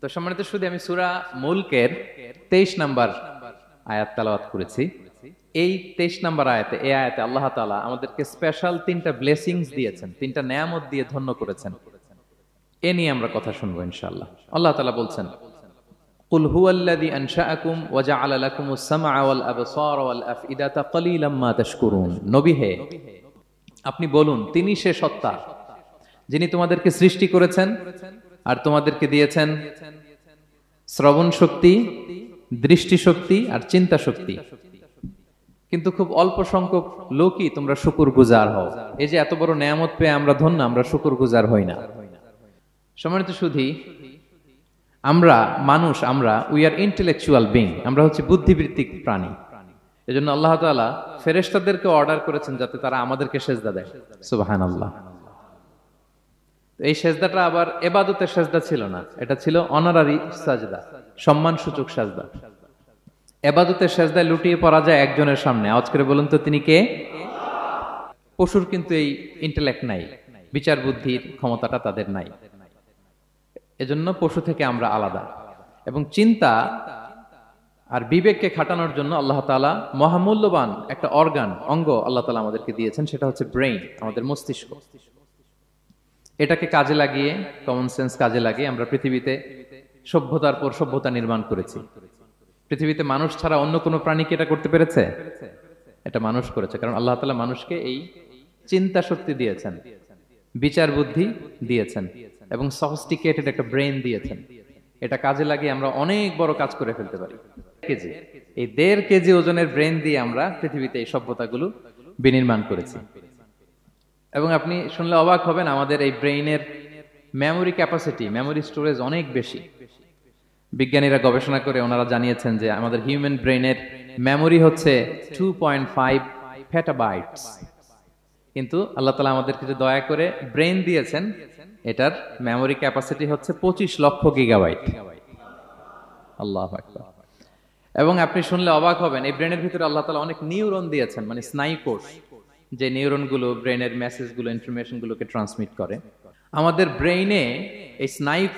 তো সম্মানিত শুধু আমি সূরা মুলকের 23 নম্বর আয়াত তেলাওয়াত করেছি। এই 23 নম্বর আয়াতে, এই আয়াতে আল্লাহ তাআলা আমাদেরকে স্পেশাল 3টা ব্লেসিংস দিয়েছেন, 3টা নেয়ামত দিয়ে ধন্য করেছেন। এ নিয়ে আমরা কথা শুনবো ইনশাআল্লাহ। আল্লাহ তাআলা বলছেন, কুল হুয়াল্লাযী আনশাআকুম ওয়া জাআলা লাকুমুস সামআ ওয়াল আবসারা ওয়াল আফইদাতা ক্বালীলাম মা তাশকুরুন। নবী হে, আপনি বলুন, তিনি সে সত্তা যিনি তোমাদেরকে সৃষ্টি করেছেন আর তোমাদেরকে দিয়েছেন শ্রবণ শক্তি, দৃষ্টি শক্তি আর চিন্তা শক্তি, কিন্তু খুব অল্প সংখ্যক লোকই তোমরা শুকরগুজার হও। এই যে এত বড় নেয়ামত পেয়ে আমরা ধন্য, আমরা শুকরগুজার হই না। সম্মানিত সুধী, আমরা মানুষ, আমরা উই আর ইন্টেলেকচুয়াল বিং, আমরা হচ্ছে বুদ্ধিবৃত্তিক প্রাণী। এজন্য আল্লাহ তাআলা ফেরেশতাদেরকে অর্ডার করেছেন যাতে তারা আমাদেরকে সেজদা দেয়। সুবহানাল্লাহ। এই সেজদাটা আবার ইবাদতের সেজদা ছিল না, এটা ছিল অনারারি সাজদা, সম্মানসূচক সাজদা। ইবাদতের সেজদায় লুটিয়ে পড়া যায় একজনের সামনে। আওয়াজ করে বলুন তো, তিনি কে? পশুর কিন্তু এই ইন্টেলেক্ট নাই, বিচার বুদ্ধির ক্ষমতাটা তাদের নাই। এজন্য পশু থেকে আমরা আলাদা। এবং চিন্তা আর বিবেককে খাটানোর জন্য আল্লাহ তাআলা মহামূল্যবান একটা অঙ্গ আল্লাহ তাআলা আমাদেরকে দিয়েছেন, সেটা হচ্ছে ব্রেইন, আমাদের মস্তিষ্ক। এটাকে কাজে লাগিয়ে, কমন সেন্স কাজে লাগিয়ে আমরা পৃথিবীতে সভ্যতার পর সভ্যতা নির্মাণ করেছি। পৃথিবীতে মানুষ ছাড়া অন্য কোনো প্রাণী কি এটা করতে পেরেছে? এটা মানুষ করেছে, কারণ আল্লাহ তাআলা মানুষকে এই চিন্তা শক্তি দিয়েছেন, বিচার বুদ্ধি দিয়েছেন এবং সফিস্টিকেটেড একটা ব্রেইন দিয়েছেন। এটা কাজে লাগিয়ে আমরা অনেক বড় কাজ করে ফেলতে পারি। কেজি, এই 1.5 কেজি ওজনের ব্রেইন দিয়ে আমরা পৃথিবীতে এই সভ্যতাগুলো বিনির্মাণ করেছি। এবং আপনি শুনলে অবাক হবেন, আমাদের এই ব্রেইনের মেমোরি ক্যাপাসিটি, মেমোরি স্টোরেজ অনেক বেশি। বিজ্ঞানীরা গবেষণা করে ওনারা জানিয়েছেন যে আমাদের হিউম্যান ব্রেইনের মেমোরি হচ্ছে 2.5 পেটাবাইটস। কিন্তু আল্লাহ তাআলা আমাদেরকে যে দয়া করে ব্রেইন দিয়েছেন, এটার মেমোরি ক্যাপাসিটি হচ্ছে 25 লক্ষ গিগাবাইট। আল্লাহু আকবার। এবং আপনি শুনলে অবাক হবেন, এই ব্রেইনের ভিতরে আল্লাহ তাআলা অনেক নিউরন দিয়েছেন, মানে স্নায়ু কোষ, যে নিউরনগুলো ব্রেইনের মেসেজগুলো, ইনফরমেশনগুলোকে ট্রান্সমিট করে। আমাদের ব্রেইনে এই স্নায়ু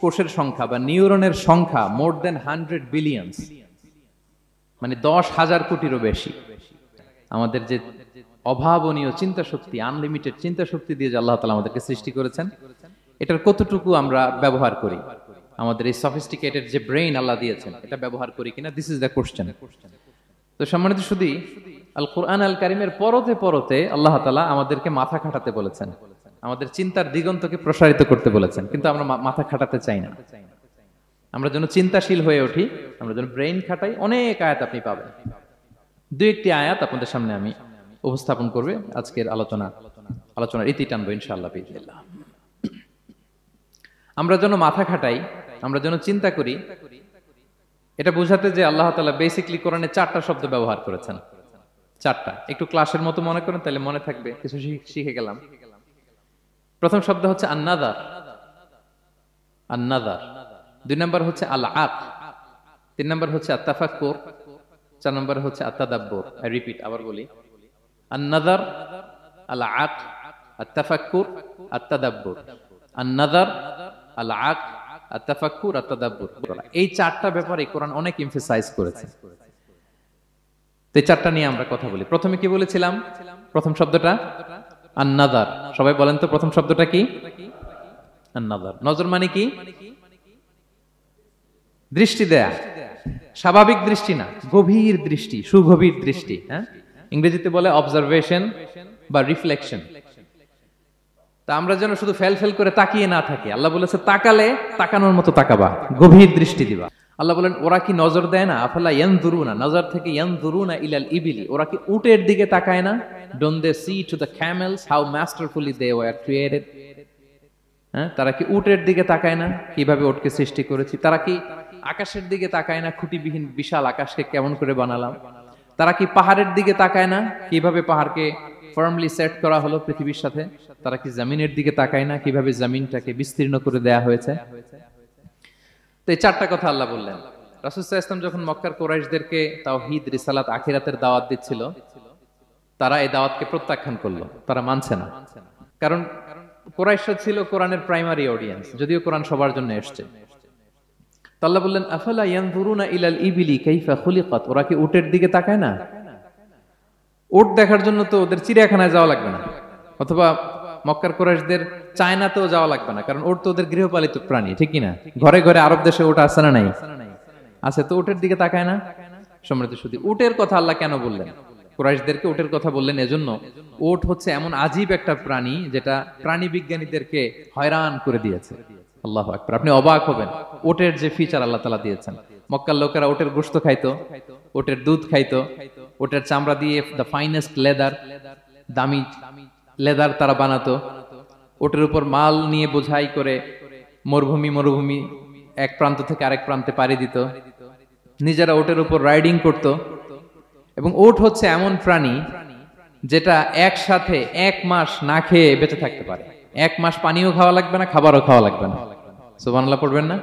কোষের সংখ্যা বা নিউরনের সংখ্যা মোর দেন 100 বিলিয়ন, মানে 10,000 কোটিরও বেশি। আমাদের যে অভাবনীয় চিন্তা শক্তি, আনলিমিটেড চিন্তা শক্তি দিয়ে যে আল্লাহ তাআলা আমাদেরকে সৃষ্টি করেছেন, এটার কতটুকু আমরা ব্যবহার করি? আমাদের এই সফিস্টিকেটেড যে ব্রেইন আল্লাহ দিয়েছেন, এটা ব্যবহার করি কিনা? This is the question. তো সম্মানিত শুধু আল কোরআন আল কারিমের পরতে পরতে আল্লাহ তাআলা আমাদেরকে মাথা খাটাতে বলেছেন, আমাদের চিন্তার দিগন্তকে প্রসারিত করতে বলেছেন, কিন্তু আমরা মাথা খাটাতে চাই না। আমরা যেন চিন্তাশীল হয়ে উঠি, আমরা যেন ব্রেইন খাটাই। অনেক আয়াত আপনি পাবেন। 2-1টি আয়াত আপনাদের সামনে আমি উপস্থাপন করবে আজকের আলোচনার ইতি টানবো ইনশাআল্লাহ বিইজনিল্লাহ। আমরা যেন মাথা খাটাই, আমরা যেন চিন্তা করি, এটা বোঝাতে যে আল্লাহ তাআলা বেসিক্যালি কোরআনে 4টা শব্দ ব্যবহার করেছেন। 4টা, একটু ক্লাসের মতো মনে করেন, তাহলে মনে থাকবে, কিছু শিখে গেলাম। প্রথম শব্দ হচ্ছে আন-নাযার, আন-নাযার। 2 নম্বর হচ্ছে আল-আক, 3 নম্বর হচ্ছে আত-তাফাক্কুর, 4 নম্বর হচ্ছে আত-তাদাব্বুর। আই রিপিট, আবার বলি, আন-নাযার, আল-আক, আত-তাফাক্কুর, আত-তাদাব্বুর। আন-নাযার, আল-আক, আত-তাফাক্কুর, আত-তাদাব্বুর। এই 4টা ব্যাপারে কোরআন অনেক এমফাসাইজ করেছে। তো এই 4টা নিয়ে আমরা কথা বলি। প্রথমে কি বলেছিলাম? প্রথম শব্দটা আন-নাযার। সবাই বলেন তো, প্রথম শব্দটা কি? আন-নাযার। নজর মানে কি? দৃষ্টি দেয়া, স্বাভাবিক দৃষ্টি না, গভীর দৃষ্টি, সুগভীর দৃষ্টি। হ্যাঁ, ইংরেজিতে বলে অবজারভেশন বা রিফ্লেকশন। তা আমরা যেন শুধু ফেল করে তাকিয়ে না থাকি। আল্লাহ বলেছে তাকালে তাকানোর মতো তাকাবা, গভীর দৃষ্টি দিবা। আল্লাহ বলেন ওরা কি নজর দেয় না? আফালা ইয়ানজুরুনা, নজর থেকে ইয়ানজুরুনা ইলাল ইবিলি, ওরা কি উটের দিকে তাকায় না? Don't they see to the camels how masterfully they were created. হ্যাঁ, তারা কি উটের দিকে তাকায় না কিভাবে উটকে সৃষ্টি করেছি? তারা কি আকাশের দিকে তাকায় না খুঁটিবিহীন বিশাল আকাশকে কেমন করে বানালাম? তারা কি পাহাড়ের দিকে তাকায় না কিভাবে পাহাড়কে ফার্মলি সেট করা হলো পৃথিবীর সাথে? তারা কি জমিনের দিকে তাকায় না কিভাবে জমিনটাকে বিস্তীর্ণ করে দেয়া হয়েছে? তো এই 4টা কথা আল্লাহ বললেন। রাসূল সাল্লাল্লাহু আলাইহি ওয়াসাল্লাম যখন মক্কার কুরাইশদেরকে তাওহীদ, রিসালাত, আখিরাতের দাওয়াত দিচ্ছিল, তারা এই দাওয়াতকে প্রত্যাখ্যান করলো, তারা মানছে না। কারণ কুরাইশরা ছিল কোরআনের প্রাইমারি অডিয়েন্স, যদিও কোরআন সবার জন্য এসেছে। তো আল্লাহ বললেন আফালা ইয়ানজুরুনা ইলাল ইবিলি কাইফা খুলিকাত, ওরা কি উটের দিকে তাকায় না? উট দেখার জন্য তো ওদের চিড়িয়াখানায় যাওয়া লাগবে না, অথবা মক্কার কুরাইশদের চায়নাতেও যাওয়া লাগবে না, কারণ উট তো ওদের গৃহপালিত প্রাণী, ঠিক কি না? ঘরে ঘরে আরব দেশে উট আছে না নাই? আছে, তো উটের দিকে তাকায় না। সম্মানিত শুধু উটের কথা আল্লাহ কেন বললেন? কুরাইশদেরকে উটের কথা বললেন এজন্য, উট হচ্ছে এমন আজীব একটা প্রাণী যেটা প্রাণী বিজ্ঞানীদেরকে হয়রান করে দিয়েছে। আল্লাহু আকবার, আপনি অবাক হবেন উটের যে ফিচার আল্লাহ তাআলা দিয়েছেন। মক্কার লোকেরা উটের গোশত খাইতো, উটের দুধ খাইতো, উটের চামড়া দিয়ে দ্য ফাইনেস্ট লেদার, দামি লেদার তারা বানাতো। উটের উপর মাল নিয়ে বোঝাই করে মরুভূমি এক প্রান্ত থেকে আরেক প্রান্তে পাড়ি দিত, নিজেরা উটের উপর রাইডিং করত। এবং উট হচ্ছে এমন প্রাণী যেটা একসাথে 1 মাস না খেয়ে বেঁচে থাকতে পারে। 1 মাস পানিও খাওয়া লাগবে না, খাবারও খাওয়া লাগবে না। সুবহানাল্লাহ পড়বেন না?